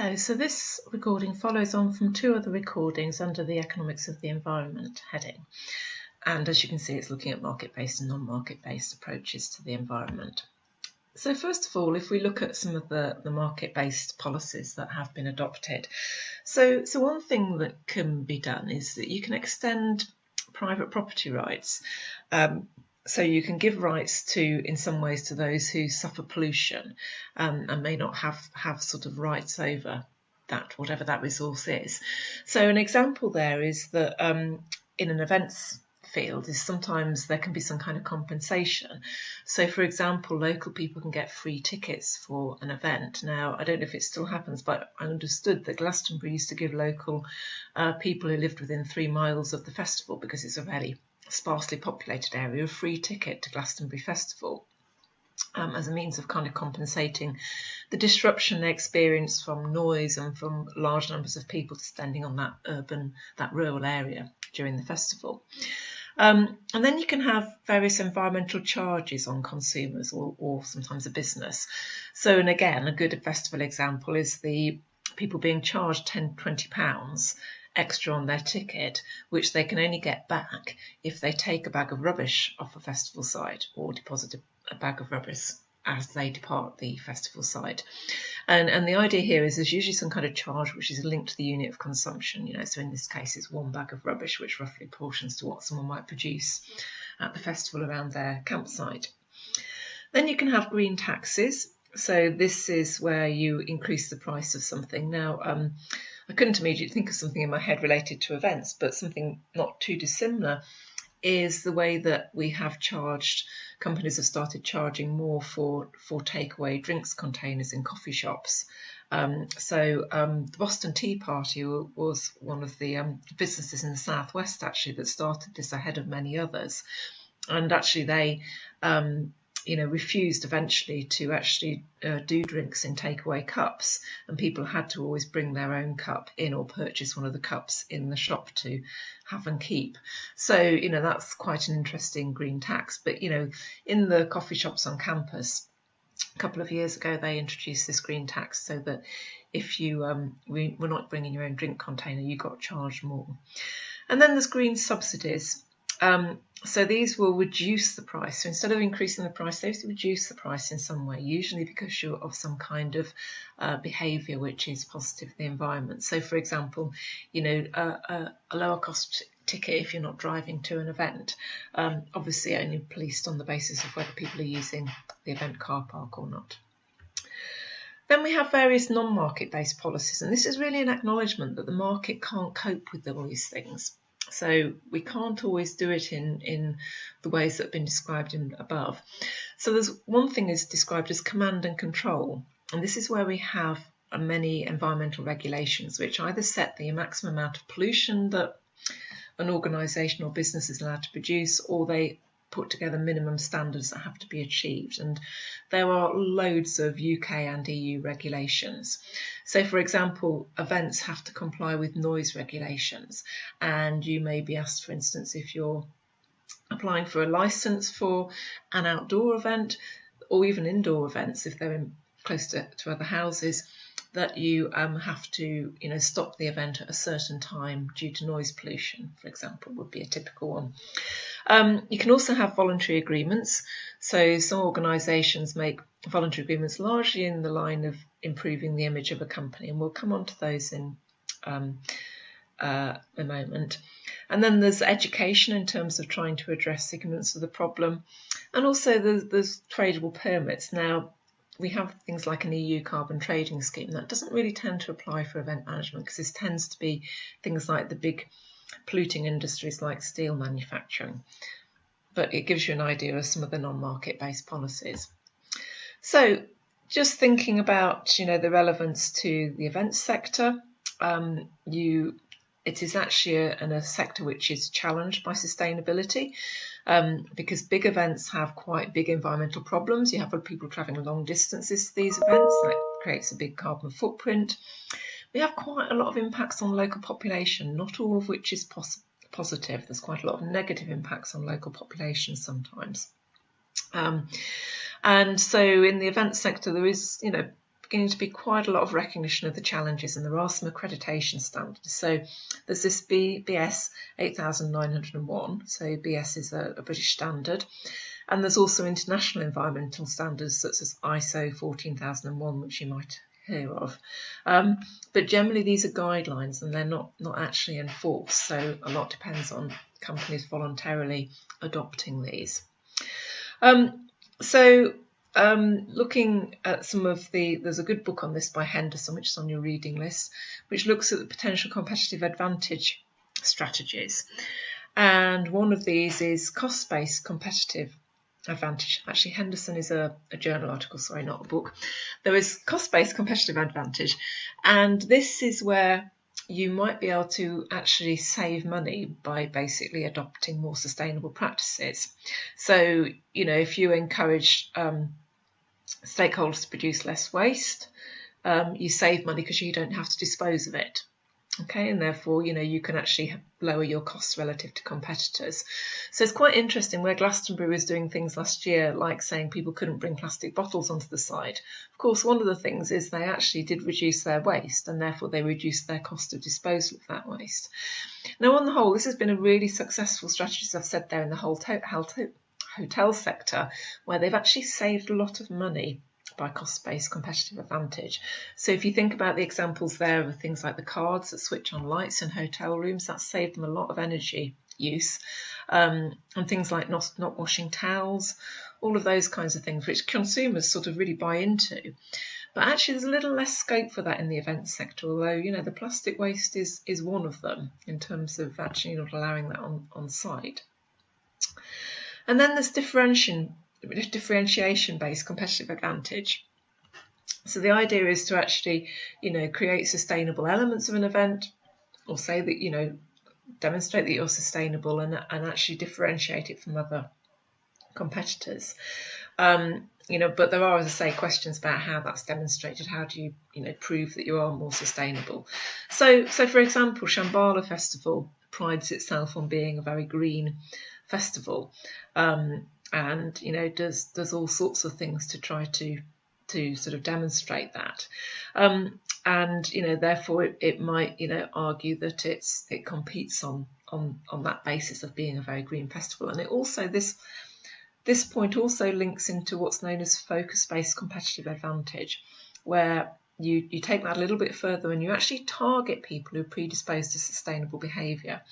Hello, so this recording follows on from two other recordings under the Economics of the Environment heading. And as you can see, it's looking at market-based and non-market-based approaches to the environment. So first of all, if we look at some of the market-based policies that have been adopted. So one thing that can be done is that you can extend private property rights. So you can give rights to, in some ways, to those who suffer pollution and may not have sort of rights over that, whatever that resource is. So an example there is that in an events field is sometimes there can be some kind of compensation. So for example, local people can get free tickets for an event. Now, I don't know if it still happens, but I understood that Glastonbury used to give local people who lived within 3 miles of the festival, because it's a very sparsely populated area, a free ticket to Glastonbury Festival as a means of kind of compensating the disruption they experience from noise and from large numbers of people standing on that rural area during the festival. And then you can have various environmental charges on consumers or sometimes a business. So, and again, a good festival example is the people being charged £10–20 extra on their ticket, which they can only get back if they take a bag of rubbish off a festival site or deposit a bag of rubbish as they depart the festival site. And the idea here is there's usually some kind of charge which is linked to the unit of consumption, so in this case it's 1 bag of rubbish, which roughly proportions to what someone might produce at the festival around their campsite. Then you can have green taxes. So this is where you increase the price of something. Now, I couldn't immediately think of something in my head related to events, but something not too dissimilar is the way that we have companies have started charging more for takeaway drinks containers in coffee shops. The Boston Tea Party was one of the businesses in the Southwest actually that started this ahead of many others. And actually they refused eventually to actually do drinks in takeaway cups, and people had to always bring their own cup in or purchase one of the cups in the shop to have and keep. So, that's quite an interesting green tax. But, in the coffee shops on campus, a couple of years ago, they introduced this green tax so that if you were not bringing your own drink container, you got charged more. And then there's green subsidies. So these will reduce the price. So instead of increasing the price, they reduce the price in some way, usually because you're of some kind of behaviour which is positive for the environment. So for example, a lower cost ticket if you're not driving to an event, obviously only policed on the basis of whether people are using the event car park or not. Then we have various non-market-based policies, and this is really an acknowledgement that the market can't cope with all these things. So we can't always do it in the ways that have been described above. So there's one thing is described as command and control. And this is where we have many environmental regulations which either set the maximum amount of pollution that an organisation or business is allowed to produce, or they put together minimum standards that have to be achieved. And there are loads of UK and EU regulations. So for example, events have to comply with noise regulations, and you may be asked, for instance, if you're applying for a licence for an outdoor event or even indoor events, if they're close to other houses, that you have to stop the event at a certain time due to noise pollution, for example, would be a typical one. You can also have voluntary agreements. So some organisations make voluntary agreements largely in the line of improving the image of a company, and we'll come on to those in a moment. And then there's education in terms of trying to address ignorance of the problem, and also there's tradable permits. Now, we have things like an EU carbon trading scheme that doesn't really tend to apply for event management, because this tends to be things like the big polluting industries like steel manufacturing. But it gives you an idea of some of the non-market-based policies. So just thinking about the relevance to the events sector, it is actually a sector which is challenged by sustainability, because big events have quite big environmental problems. You have people travelling long distances to these events. That creates a big carbon footprint. We have quite a lot of impacts on local population, not all of which is positive. There's quite a lot of negative impacts on local populations sometimes. And so in the event sector, there is, beginning to be quite a lot of recognition of the challenges, and there are some accreditation standards. So there's this BS 8901, so BS is a British standard, and there's also international environmental standards such as ISO 14001, which you might hear of. But generally these are guidelines and they're not actually enforced, so a lot depends on companies voluntarily adopting these. Looking at some of there's a good book on this by Henderson, which is on your reading list, which looks at the potential competitive advantage strategies. And one of these is cost-based competitive advantage. Actually, Henderson is a journal article, sorry, not a book. There is cost-based competitive advantage, and this is where you might be able to actually save money by basically adopting more sustainable practices. So, if you encourage stakeholders to produce less waste, you save money because you don't have to dispose of it. Okay, and therefore, you can actually lower your costs relative to competitors. So it's quite interesting where Glastonbury was doing things last year, like saying people couldn't bring plastic bottles onto the site. Of course, one of the things is they actually did reduce their waste, and therefore they reduced their cost of disposal of that waste. Now, on the whole, this has been a really successful strategy, as I've said there, in the whole hotel sector, where they've actually saved a lot of money by cost-based competitive advantage. So if you think about the examples there of things like the cards that switch on lights in hotel rooms, that saved them a lot of energy use, and things like not washing towels, all of those kinds of things which consumers sort of really buy into. But actually there's a little less scope for that in the events sector, although the plastic waste is one of them in terms of actually not allowing that on site. And then there's differentiation-based competitive advantage. So the idea is to actually, create sustainable elements of an event, or say that, demonstrate that you're sustainable and actually differentiate it from other competitors. But there are, as I say, questions about how that's demonstrated. How do you, prove that you are more sustainable? So for example, Shambhala Festival prides itself on being a very green festival, and does all sorts of things to try to sort of demonstrate that, and therefore it might argue that it competes on that basis of being a very green festival. And it also this point also links into what's known as focus-based competitive advantage, where you take that a little bit further and you actually target people who are predisposed to sustainable behaviour.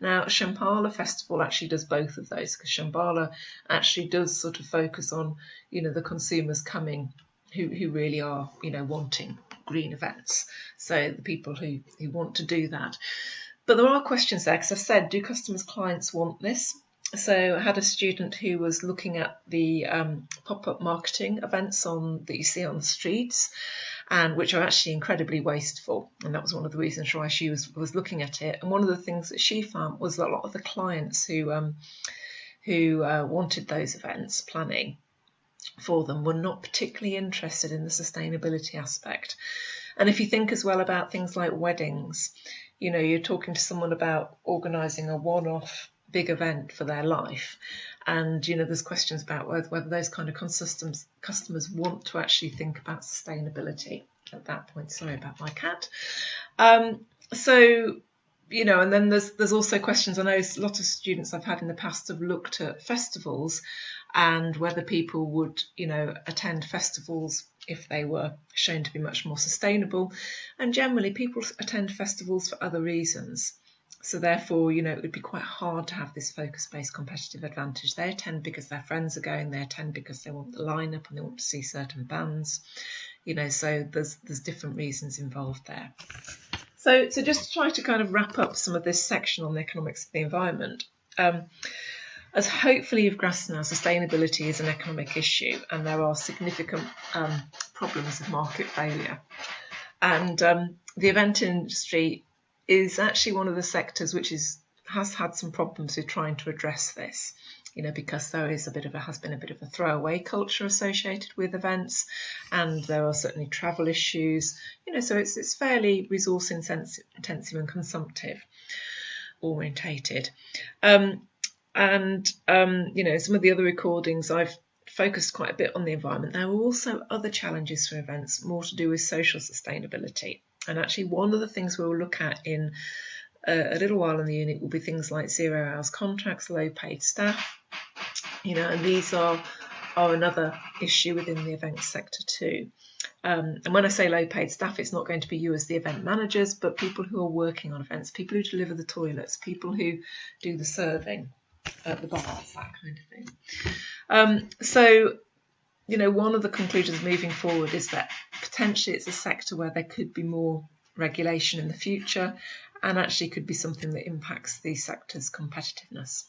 Now, Shambhala Festival actually does both of those, because Shambhala actually does sort of focus on, the consumers coming who really are, wanting green events. So the people who want to do that. But there are questions there, because I've said, do customers' clients want this? So I had a student who was looking at the pop-up marketing events that you see on the streets, and which are actually incredibly wasteful. And that was one of the reasons why she was looking at it. And one of the things that she found was that a lot of the clients who wanted those events planning for them were not particularly interested in the sustainability aspect. And if you think as well about things like weddings, you're talking to someone about organising a one-off big event for their life, and there's questions about whether those kind of customers want to actually think about sustainability at that point. Sorry about my cat. And then there's also questions. I know a lot of students I've had in the past have looked at festivals and whether people would attend festivals if they were shown to be much more sustainable. And generally people attend festivals for other reasons. So therefore, it would be quite hard to have this focus-based competitive advantage. They attend because their friends are going, they attend because they want the lineup and they want to see certain bands, so there's different reasons involved there. So just to try to kind of wrap up some of this section on the economics of the environment, as hopefully you've grasped now, sustainability is an economic issue and there are significant problems of market failure. And the event industry is actually one of the sectors which has had some problems with trying to address this, because there has been a bit of a throwaway culture associated with events, and there are certainly travel issues, so it's fairly resource intensive and consumptive orientated. Some of the other recordings I've focused quite a bit on the environment. There are also other challenges for events, more to do with social sustainability. And actually one of the things we'll look at in a little while in the unit will be things like 0 hours contracts, low paid staff, and these are another issue within the events sector too. And when I say low paid staff, it's not going to be you as the event managers, but people who are working on events, people who deliver the toilets, people who do the serving at the bars, that kind of thing. So one of the conclusions moving forward is that potentially it's a sector where there could be more regulation in the future, and actually could be something that impacts the sector's competitiveness.